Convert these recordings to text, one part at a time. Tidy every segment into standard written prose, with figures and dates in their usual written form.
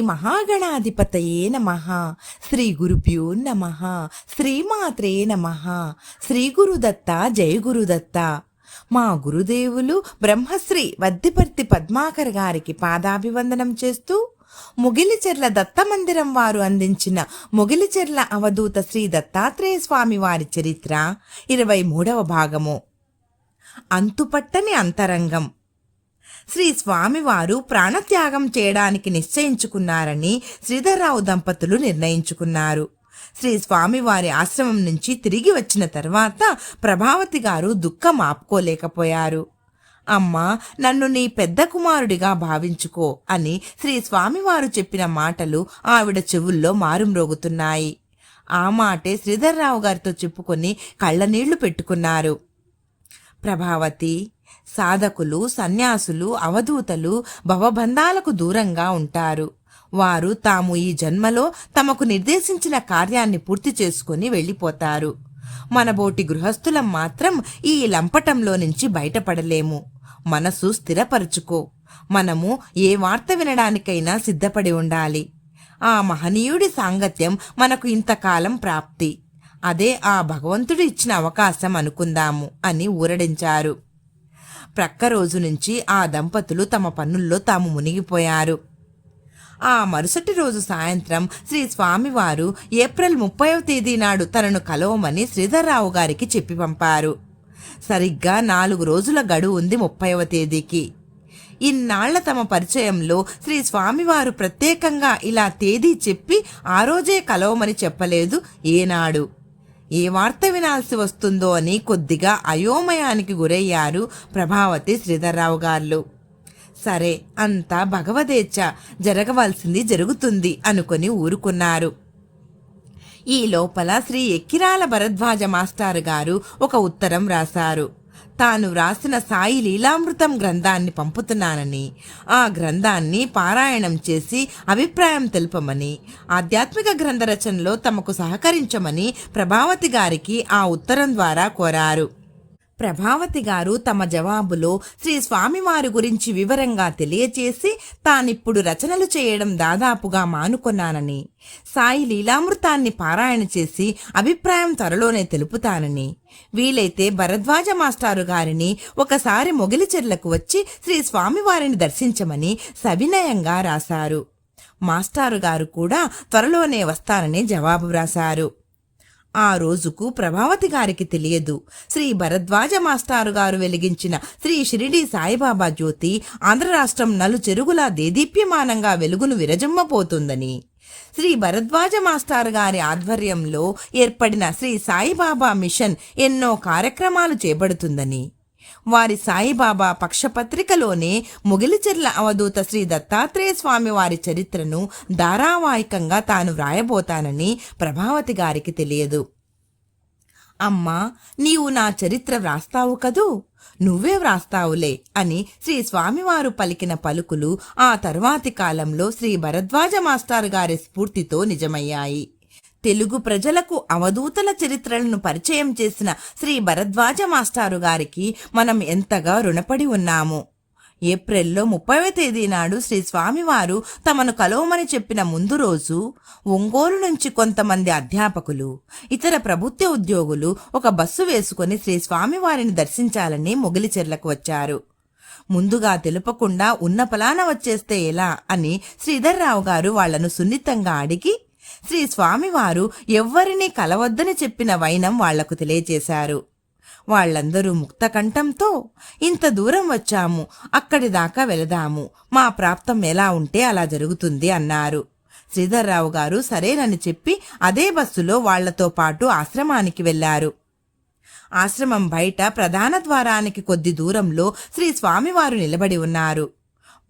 మహాగణాధిపతయే నమః. శ్రీ గురుభ్యో నమః. శ్రీమాత్రే నమః. శ్రీ గురుదత్త జయ గురుదత్త. మా గురుదేవులు బ్రహ్మశ్రీ వద్దిపర్తి పద్మాకర్ గారికి పాదాభివందనం చేస్తూ ముగిలిచెర్ల దత్తమందిరం వారు అందించిన ముగిలిచెర్ల అవధూత శ్రీ దత్తాత్రేయ స్వామి వారి చరిత్ర 23వ భాగము. అంతుపట్టని అంతరంగం. శ్రీ స్వామివారు ప్రాణత్యాగం చేయడానికి నిశ్చయించుకున్నారని శ్రీధర్రావు దంపతులు నిర్ణయించుకున్నారు. శ్రీ స్వామివారి ఆశ్రమం నుంచి తిరిగి వచ్చిన తర్వాత ప్రభావతి గారు దుఃఖం ఆపుకోలేకపోయారు. అమ్మా, నన్ను నీ పెద్ద కుమారుడిగా భావించుకో అని శ్రీ స్వామివారు చెప్పిన మాటలు ఆవిడ చెవుల్లో మారుమ్రోగుతున్నాయి. ఆ మాటే శ్రీధర్రావు గారితో చెప్పుకొని కళ్ళనీళ్లు పెట్టుకున్నారు. ప్రభావతి, సాధకులు, సన్యాసులు, అవధూతలు భవబంధాలకు దూరంగా ఉంటారు. వారు తాము ఈ జన్మలో తమకు నిర్దేశించిన కార్యాన్ని పూర్తి చేసుకుని వెళ్ళిపోతారు. మనబోటి గృహస్థులం మాత్రం ఈ లంపటంలో నుంచి బయటపడలేము. మనసు స్థిరపరుచుకో. మనము ఏ వార్త వినడానికైనా సిద్ధపడి ఉండాలి. ఆ మహనీయుడి సాంగత్యం మనకు ఇంతకాలం ప్రాప్తి. అదే ఆ భగవంతుడు ఇచ్చిన అవకాశం అనుకుందాము అని ఊరడించారు. ప్రక్క రోజు నుంచి ఆ దంపతులు తమ పనుల్లో తాము మునిగిపోయారు. ఆ మరుసటి రోజు సాయంత్రం శ్రీ స్వామివారు ఏప్రిల్ 30వ తేదీ నాడు తనను కలవమని శ్రీధర్రావు గారికి చెప్పి పంపారు. సరిగ్గా 4 రోజుల గడువు ఉంది 30వ తేదీకి. ఇన్నాళ్ల తమ పరిచయంలో శ్రీ స్వామివారు ప్రత్యేకంగా ఇలా తేదీ చెప్పి ఆ రోజే కలవమని చెప్పలేదు ఏనాడు. ఏ వార్త వినాల్సి వస్తుందో అని కొద్దిగా అయోమయానికి గురయ్యారు ప్రభావతి, శ్రీధర్రావు గారు. సరే, అంతా భగవదేచ్ఛ, జరగవలసింది జరుగుతుంది అనుకొని ఊరుకున్నారు. ఈ లోపల శ్రీ ఎక్కిరాల భరద్వాజ మాస్టారు గారు ఒక ఉత్తరం రాశారు. తాను వ్రాసిన సాయి లీలామృతం గ్రంథాన్ని పంపుతున్నానని, ఆ గ్రంథాన్ని పారాయణం చేసి అభిప్రాయం తెలుపమని, ఆధ్యాత్మిక గ్రంథ రచనలో తమకు సహకరించమని ప్రభావతి గారికి ఆ ఉత్తరం ద్వారా కోరారు. ప్రభావతి గారు తమ జవాబులో శ్రీ స్వామివారి గురించి వివరంగా తెలియచేసి తానిప్పుడు రచనలు చేయడం దాదాపుగా మానుకొన్నానని, సాయి లీలామృతాన్ని పారాయణ చేసి అభిప్రాయం త్వరలోనే తెలుపుతానని, వీలైతే భరద్వాజ మాస్టారు గారిని ఒకసారి మొగిలిచెర్లకు వచ్చి శ్రీ స్వామివారిని దర్శించమని సవినయంగా రాశారు. మాస్టారు గారు కూడా త్వరలోనే వస్తానని జవాబు రాశారు. ఆ రోజుకు ప్రభావతి గారికి తెలియదు, శ్రీ భరద్వాజ మాస్టారు గారు వెలిగించిన శ్రీ షిరిడి సాయిబాబా జ్యోతి ఆంధ్ర రాష్ట్రం నలుచెరుగులా దేదీప్యమానంగా వెలుగును విరజమ్మపోతుందని, శ్రీ భరద్వాజ మాస్టారు గారి ఆధ్వర్యంలో ఏర్పడిన శ్రీ సాయిబాబా మిషన్ ఎన్నో కార్యక్రమాలు చేపడుతుందని, వారి సాయిబాబా పక్షపత్రికలోనే ముగిలిచెర్ల అవధూత శ్రీ దత్తాత్రేయ స్వామి వారి చరిత్రను ధారావాహికంగా తాను వ్రాయబోతానని ప్రభావతి గారికి తెలియదు. అమ్మా, నీవు నా చరిత్ర వ్రాస్తావు కదూ, నువ్వే వ్రాస్తావులే అని శ్రీ స్వామివారు పలికిన పలుకులు ఆ తర్వాతి కాలంలో శ్రీ భరద్వాజ మాస్టారు గారి స్ఫూర్తితో నిజమయ్యాయి. తెలుగు ప్రజలకు అవధూతల చరిత్రలను పరిచయం చేసిన శ్రీ భరద్వాజ మాస్టారు గారికి మనం ఎంతగా రుణపడి ఉన్నాము. ఏప్రిల్లో 30వ తేదీ నాడు శ్రీ స్వామివారు తమను కలవమని చెప్పిన ముందు రోజు ఒంగోలు నుంచి కొంతమంది అధ్యాపకులు, ఇతర ప్రభుత్వ ఉద్యోగులు ఒక బస్సు వేసుకుని శ్రీ స్వామివారిని దర్శించాలని మొగిలిచెర్లకు వచ్చారు. ముందుగా తెలుపకుండా ఉన్న పలాన వచ్చేస్తే ఎలా అని శ్రీధర్రావు గారు వాళ్లను సున్నితంగా అడిగి శ్రీ స్వామివారు ఎవ్వరినీ కలవద్దని చెప్పిన వైనం వాళ్లకు తెలియచేశారు. వాళ్లందరూ ముక్తకంఠంతో, ఇంత దూరం వచ్చాము, అక్కడి దాకా వెళదాము, మా ప్రాప్తం ఎలా ఉంటే అలా జరుగుతుంది అన్నారు. శ్రీధర్రావు గారు సరేనని చెప్పి అదే బస్సులో వాళ్లతో పాటు ఆశ్రమానికి వెళ్లారు. ఆశ్రమం బయట ప్రధాన ద్వారానికి కొద్ది దూరంలో శ్రీ స్వామివారు నిలబడి ఉన్నారు.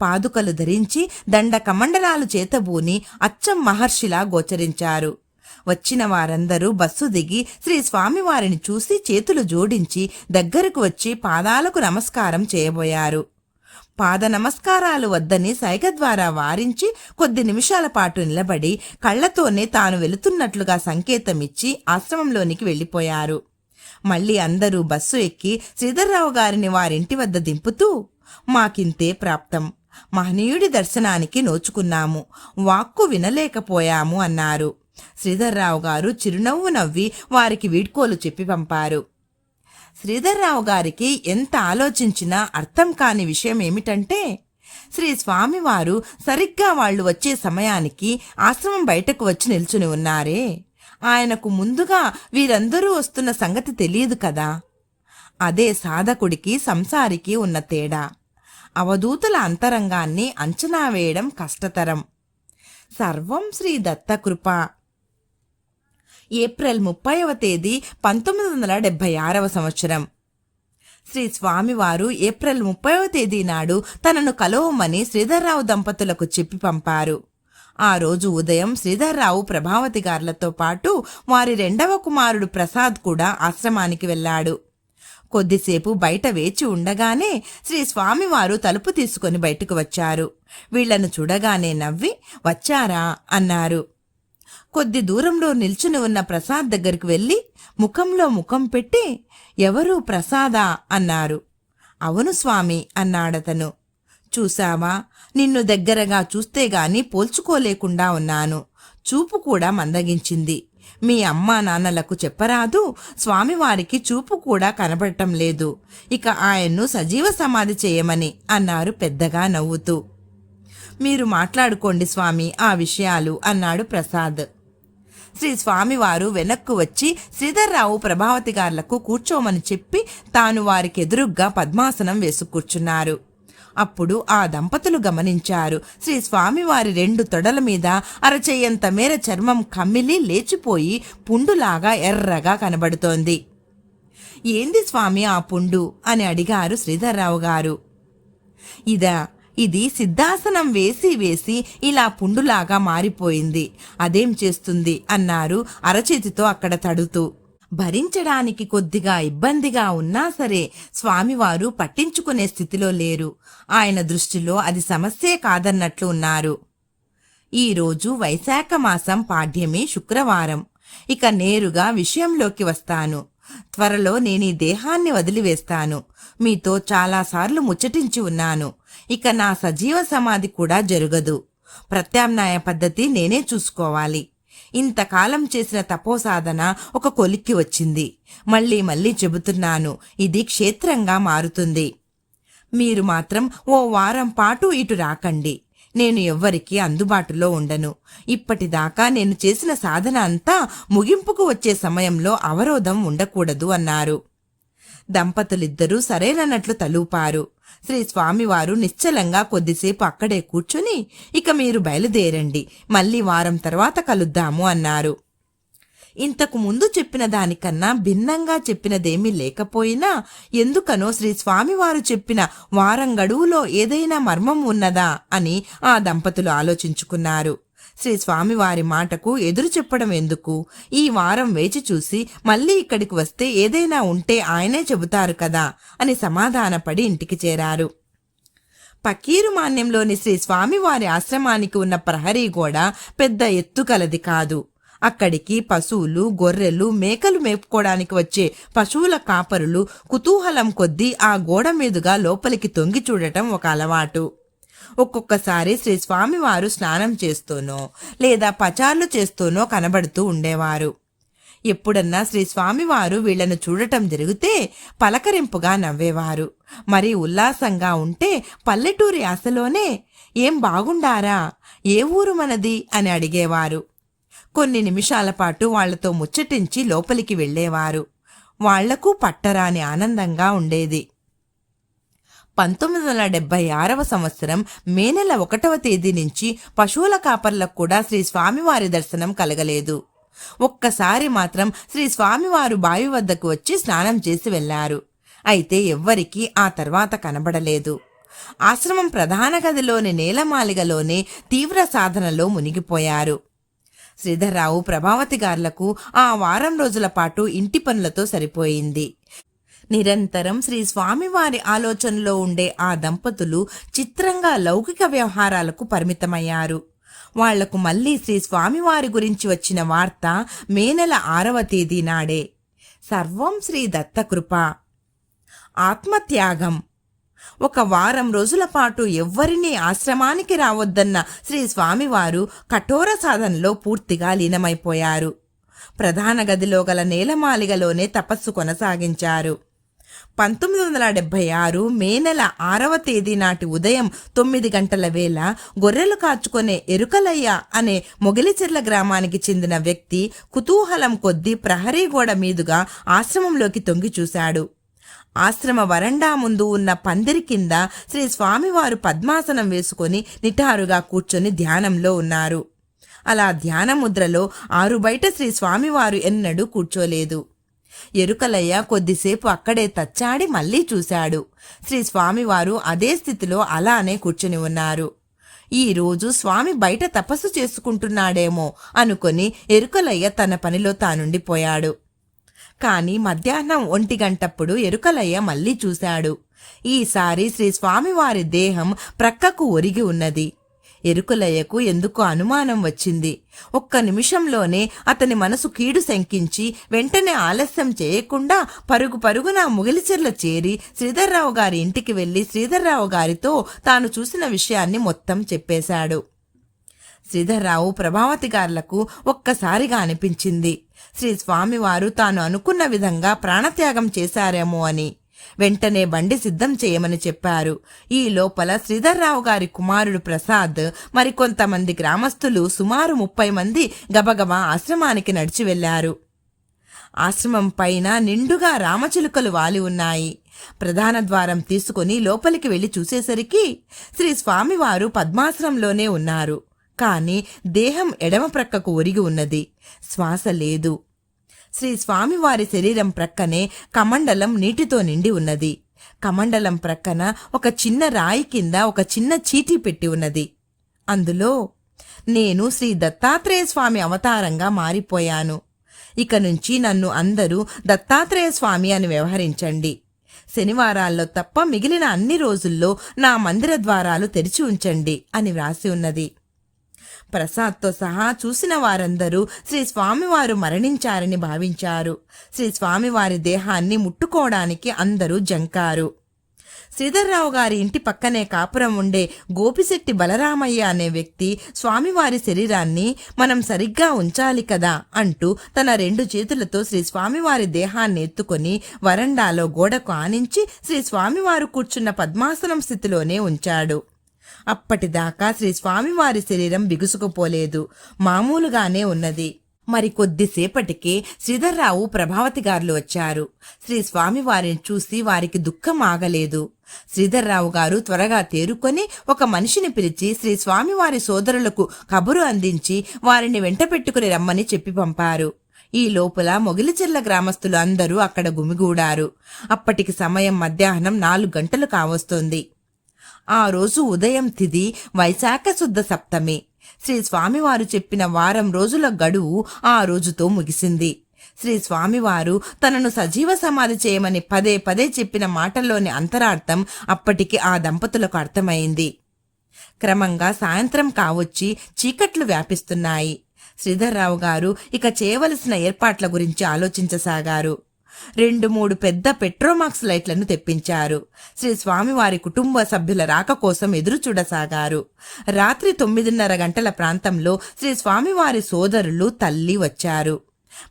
పాదుకలు ధరించి దండ కమండలాలు చేతబూని అచ్చం మహర్షిలా గోచరించారు. వచ్చిన వారందరూ బస్సు దిగి శ్రీ స్వామివారిని చూసి చేతులు జోడించి దగ్గరకు వచ్చి పాదాలకు నమస్కారం చేయబోయారు. పాద నమస్కారాలు వద్దని సైగ ద్వారా వారించి కొద్ది నిమిషాల పాటు నిలబడి కళ్లతోనే తాను వెళుతున్నట్లుగా సంకేతమిచ్చి ఆశ్రమంలోనికి వెళ్లిపోయారు. మళ్లీ అందరూ బస్సు ఎక్కి శ్రీధర్రావు గారిని వారింటి వద్ద దింపుతూ, మాకింతే ప్రాప్తం, మహనీయుడి దర్శనానికి నోచుకున్నాము, వాక్కు వినలేకపోయాము అన్నారు. శ్రీధర్రావు గారు చిరునవ్వు నవ్వి వారికి వీడ్కోలు చెప్పి పంపారు. శ్రీధర్రావు గారికి ఎంత ఆలోచించినా అర్థం కాని విషయం ఏమిటంటే, శ్రీ స్వామివారు సరిగ్గా వాళ్లు వచ్చే సమయానికి ఆశ్రమం బయటకు వచ్చి నిల్చుని ఉన్నారే, ఆయనకు ముందుగా వీరందరూ వస్తున్న సంగతి తెలియదు కదా. అదే సాధకుడికి సంసారికి ఉన్న తేడా. అవధూతుల అంతరంగాన్ని అంచనా వేయడం కష్టతరం. సర్వం శ్రీ దత్తకృప. ఏప్రిల్ 30వ తేదీ 1976వ సంవత్సరం. శ్రీ స్వామివారు ఏప్రిల్ 30వ తేదీ నాడు తనను కలవమని శ్రీధర్రావు దంపతులకు చెప్పి పంపారు. ఆ రోజు ఉదయం శ్రీధర్రావు ప్రభావతి గార్లతో పాటు వారి రెండవ కుమారుడు ప్రసాద్ కూడా ఆశ్రమానికి వెళ్లాడు. కొద్దిసేపు బయట వేచి ఉండగానే శ్రీ స్వామివారు తలుపు తీసుకుని బయటకు వచ్చారు. వీళ్లను చూడగానే నవ్వి, వచ్చారా అన్నారు. కొద్ది దూరంలో నిల్చుని ఉన్న ప్రసాద్ దగ్గరికి వెళ్లి ముఖంలో ముఖం పెట్టి, ఎవరు ప్రసాదా అన్నారు. అవును స్వామి అన్నాడతను. చూశావా, నిన్ను దగ్గరగా చూస్తే గాని పోల్చుకోలేకుండా ఉన్నాను. చూపు కూడా మందగించింది. మీ అమ్మా నాన్నలకు చెప్పరాదు, స్వామివారికి చూపు కూడా కనబడటం లేదు. ఇక ఆయన్ను సజీవ సమాధి చేయమని అన్నారు పెద్దగా నవ్వుతూ. మీరు మాట్లాడుకోండి స్వామి ఆ విషయాలు అన్నాడు ప్రసాద్. శ్రీ స్వామివారు వెనక్కు వచ్చి శ్రీధర్రావు ప్రభావతి గార్లకు కూర్చోమని చెప్పి తాను వారికి ఎదురుగ్గా పద్మాసనం వేసు కూర్చున్నారు. అప్పుడు ఆ దంపతులు గమనించారు, శ్రీ స్వామివారి 2 తొడల మీద అరచెయ్యంత మేర చర్మం కమ్మిలి లేచిపోయి పుండులాగా ఎర్రగా కనబడుతోంది. ఏంది స్వామి ఆ పుండు అని అడిగారు శ్రీధర్రావు గారు. ఇది సిద్ధాసనం వేసి వేసి ఇలా పుండులాగా మారిపోయింది, అదేం చేస్తుంది అన్నారు అరచేతితో అక్కడ తడుతూ. భరించడానికి కొద్దిగా ఇబ్బందిగా ఉన్నా సరే స్వామివారు పట్టించుకునే స్థితిలో లేరు. ఆయన దృష్టిలో అది సమస్యే కాదన్నట్లు ఉన్నారు. ఈరోజు వైశాఖ మాసం పాడ్యమి శుక్రవారం. ఇక నేరుగా విషయంలోకి వస్తాను. త్వరలో నేనీ దేహాన్ని వదిలివేస్తాను. మీతో చాలాసార్లు ముచ్చటించి ఉన్నాను. ఇక నా సజీవ సమాధి కూడా జరగదు. ప్రత్యామ్నాయ పద్ధతి నేనే చూసుకోవాలి. ఇంతకాలం చేసిన తపోసాధన ఒక కొలిక్కి వచ్చింది. మళ్ళీ మళ్ళీ చెబుతున్నాను, ఇది క్షేత్రంగా మారుతుంది. మీరు మాత్రం ఓ వారం పాటు ఇటు రాకండి. నేను ఎవ్వరికీ అందుబాటులో ఉండను. ఇప్పటిదాకా నేను చేసిన సాధన అంతా ముగింపుకు వచ్చే సమయంలో అవరోధం ఉండకూడదు అన్నారు. దంపతులిద్దరూ సరేనన్నట్లు తలూపారు. శ్రీ స్వామివారు నిశ్చలంగా కొద్దిసేపు అక్కడే కూర్చుని, ఇక మీరు బయలుదేరండి, మళ్ళీ వారం తర్వాత కలుద్దాము అన్నారు. ఇంతకు ముందు చెప్పిన దానికన్నా భిన్నంగా చెప్పినదేమీ లేకపోయినా ఎందుకనో శ్రీ స్వామివారు చెప్పిన వారం గడువులో ఏదైనా మర్మం ఉన్నదా అని ఆ దంపతులు ఆలోచించుకున్నారు. శ్రీ స్వామివారి మాటకు ఎదురు చెప్పడం ఎందుకు, ఈ వారం వేచి చూసి మళ్ళీ ఇక్కడికి వస్తే ఏదైనా ఉంటే ఆయనే చెబుతారు కదా అని సమాధానపడి ఇంటికి చేరారు. పకీరు మాన్యంలోని శ్రీ స్వామివారి ఆశ్రమానికి ఉన్న ప్రహరీ గోడ పెద్ద ఎత్తుకలది కాదు. అక్కడికి పశువులు, గొర్రెలు, మేకలు మేపుకోవడానికి వచ్చే పశువుల కాపరులు కుతూహలం కొద్దీ ఆ గోడ మీదుగా లోపలికి తొంగి చూడటం ఒక అలవాటు. ఒక్కొక్కసారి శ్రీ స్వామివారు స్నానం చేస్తూనో లేదా పచార్లు చేస్తూనో కనబడుతూ ఉండేవారు. ఎప్పుడన్నా శ్రీ స్వామివారు వీళ్లను చూడటం జరిగితే పలకరింపుగా నవ్వేవారు. మరి ఉల్లాసంగా ఉంటే పల్లెటూరి ఆశలోనే, ఏం బాగుండారా, ఏ ఊరు మనది అని అడిగేవారు. కొన్ని నిమిషాల పాటు వాళ్లతో ముచ్చటించి లోపలికి వెళ్లేవారు. వాళ్లకు పట్టరాని ఆనందంగా ఉండేది. 1976వ సంవత్సరం మే నెల 1వ తేదీ నుంచి పశువుల కాపర్లకు కూడా శ్రీ స్వామివారి దర్శనం కలగలేదు. ఒక్కసారి మాత్రం శ్రీ స్వామివారు బావి వద్దకు వచ్చి స్నానం చేసి వెళ్లారు. అయితే ఎవ్వరికీ ఆ తర్వాత కనబడలేదు. ఆశ్రమం ప్రధాన గదిలోని నేలమాలిగలోనే తీవ్ర సాధనలో మునిగిపోయారు. శ్రీధర్రావు ప్రభావతి గార్లకు ఆ వారం రోజుల పాటు ఇంటి పనులతో సరిపోయింది. నిరంతరం శ్రీ స్వామివారి ఆలోచనలో ఉండే ఆ దంపతులు చిత్రంగా లౌకిక వ్యవహారాలకు పరిమితమయ్యారు. వాళ్లకు మళ్లీ శ్రీ స్వామివారి గురించి వచ్చిన వార్త మే నెల 6వ తేదీ నాడే. సర్వం శ్రీ దత్తకృప. ఆత్మత్యాగం. ఒక వారం రోజుల పాటు ఎవ్వరినీ ఆశ్రమానికి రావద్దన్న శ్రీ స్వామివారు కఠోర సాధనలో పూర్తిగా లీనమైపోయారు. ప్రధాన గదిలో గల నేలమాలిగలోనే తపస్సు కొనసాగించారు. 1976 మే నెల 6వ తేదీ నాటి ఉదయం 9 గంటల వేళ గొర్రెలు కాచుకునే ఎరుకలయ్య అనే మొగిలిచెర్ల గ్రామానికి చెందిన వ్యక్తి కుతూహలం కొద్దీ ప్రహరీ గోడ మీదుగా ఆశ్రమంలోకి తొంగి చూశాడు. ఆశ్రమ వరండా ముందు ఉన్న పందిరి కింద శ్రీ స్వామివారు పద్మాసనం వేసుకొని నిటారుగా కూర్చొని ధ్యానంలో ఉన్నారు. అలా ధ్యాన ముద్రలో ఆరుబయట శ్రీ స్వామివారు ఎన్నడూ కూర్చోలేదు. ఎరుకలయ్య కొద్దిసేపు అక్కడే తచ్చాడి మళ్లీ చూశాడు. శ్రీ స్వామివారు అదే స్థితిలో అలానే కూర్చుని ఉన్నారు. ఈ రోజు స్వామి బయట తపస్సు చేసుకుంటున్నాడేమో అనుకొని ఎరుకలయ్య తన పనిలో తానుండిపోయాడు. కాని మధ్యాహ్నం 1 గంటప్పుడు ఎరుకలయ్య మళ్లీ చూశాడు. ఈసారి శ్రీ స్వామివారి దేహం ప్రక్కకు ఒరిగి ఉన్నది. ఎరుకలయ్యకు ఎందుకో అనుమానం వచ్చింది. ఒక్క నిమిషంలోనే అతని మనసు కీడు శంకించి వెంటనే ఆలస్యం చేయకుండా పరుగున ముగిలిచెర్ల చేరి శ్రీధర్రావు గారి ఇంటికి వెళ్లి శ్రీధర్రావు గారితో తాను చూసిన విషయాన్ని మొత్తం చెప్పేశాడు. శ్రీధర్రావు, ప్రభావతి గార్లకు ఒక్కసారిగా అనిపించింది శ్రీ స్వామివారు తాను అనుకున్న విధంగా ప్రాణత్యాగం చేశారేమో అని. వెంటనే బండి సిద్ధం చేయమని చెప్పారు. ఈ లోపల శ్రీధర్రావు గారి కుమారుడు ప్రసాద్ మరికొంతమంది గ్రామస్తులు సుమారు 30 మంది గబగబా ఆశ్రమానికి నడిచి వెళ్లారు. ఆశ్రమం పైన నిండుగా రామచిలుకలు వాలి ఉన్నాయి. ప్రధాన ద్వారం తీసుకుని లోపలికి వెళ్లి చూసేసరికి శ్రీ స్వామివారు పద్మాసనంలోనే ఉన్నారు. కాని దేహం ఎడమ ప్రక్కకు ఒరిగి ఉన్నది. శ్వాస లేదు. శ్రీ స్వామివారి శరీరం ప్రక్కనే కమండలం నీటితో నిండి ఉన్నది. కమండలం ప్రక్కన ఒక చిన్న రాయి కింద ఒక చిన్న చీటీ పెట్టి ఉన్నది. అందులో, నేను శ్రీ దత్తాత్రేయ స్వామి అవతారంగా మారిపోయాను. ఇక నుంచి నన్ను అందరూ దత్తాత్రేయ స్వామి అని వ్యవహరించండి. శనివారాల్లో తప్ప మిగిలిన అన్ని రోజుల్లో నా మందిర ద్వారాలు తెరిచి ఉంచండి అని వ్రాసి ఉన్నది. ప్రసాద్తో సహా చూసిన వారందరూ శ్రీ స్వామివారు మరణించారని భావించారు. శ్రీ స్వామివారి దేహాన్ని ముట్టుకోవడానికి అందరూ జంకారు. శ్రీధర్రావు గారి ఇంటి పక్కనే కాపురం ఉండే గోపిశెట్టి బలరామయ్య అనే వ్యక్తి స్వామివారి శరీరాన్ని మనం సరిగ్గా ఉంచాలి కదా అంటూ తన 2 చేతులతో శ్రీ స్వామివారి దేహాన్ని ఎత్తుకొని వరండాలో గోడకు ఆనించి శ్రీ స్వామివారు కూర్చున్న పద్మాసనం స్థితిలోనే ఉంచాడు. అప్పటిదాకా శ్రీ స్వామివారి శరీరం బిగుసుకుపోలేదు, మామూలుగానే ఉన్నది. మరి కొద్దిసేపటికే శ్రీధర్రావు, ప్రభావతి గారులు వచ్చారు. శ్రీ స్వామివారిని చూసి వారికి దుఃఖం ఆగలేదు. శ్రీధర్రావు గారు త్వరగా తేరుకొని ఒక మనిషిని పిలిచి శ్రీ స్వామివారి సోదరులకు కబురు అందించి వారిని వెంట పెట్టుకుని రమ్మని చెప్పి పంపారు. ఈ లోపల మొగిలిచెర్ల గ్రామస్తులు అందరూ అక్కడ గుమిగూడారు. అప్పటికి సమయం మధ్యాహ్నం 4 గంటలు కావస్తోంది. ఆ రోజు ఉదయం తిథి వైశాఖ శుద్ధ సప్తమి. శ్రీ స్వామివారు చెప్పిన వారం రోజుల గడువు ఆ రోజుతో ముగిసింది. శ్రీ స్వామివారు తనను సజీవ సమాధి చేయమని పదే పదే చెప్పిన మాటల్లోని అంతరార్థం అప్పటికి ఆ దంపతులకు అర్థమైంది. క్రమంగా సాయంత్రం కావచ్చి చీకట్లు వ్యాపిస్తున్నాయి. శ్రీధర్రావు గారు ఇక చేయవలసిన ఏర్పాట్ల గురించి ఆలోచించసాగారు. 2-3 పెద్ద పెట్రోమాక్స్ లైట్లను తెప్పించారు. శ్రీ స్వామివారి కుటుంబ సభ్యుల రాక కోసం ఎదురు చూడసాగారు. రాత్రి 9:30 గంటల ప్రాంతంలో శ్రీ స్వామివారి సోదరులు, తల్లి వచ్చారు.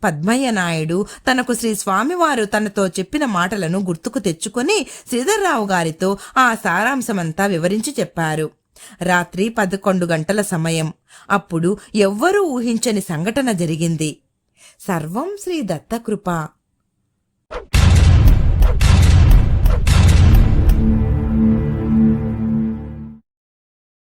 పద్మయ్య నాయుడు తనకు శ్రీ స్వామివారు తనతో చెప్పిన మాటలను గుర్తుకు తెచ్చుకొని శ్రీధర్రావు గారితో ఆ సారాంశమంతా వివరించి చెప్పారు. రాత్రి 11 గంటల సమయం. అప్పుడు ఎవ్వరూ ఊహించని సంఘటన జరిగింది. సర్వం శ్రీ దత్తకృప.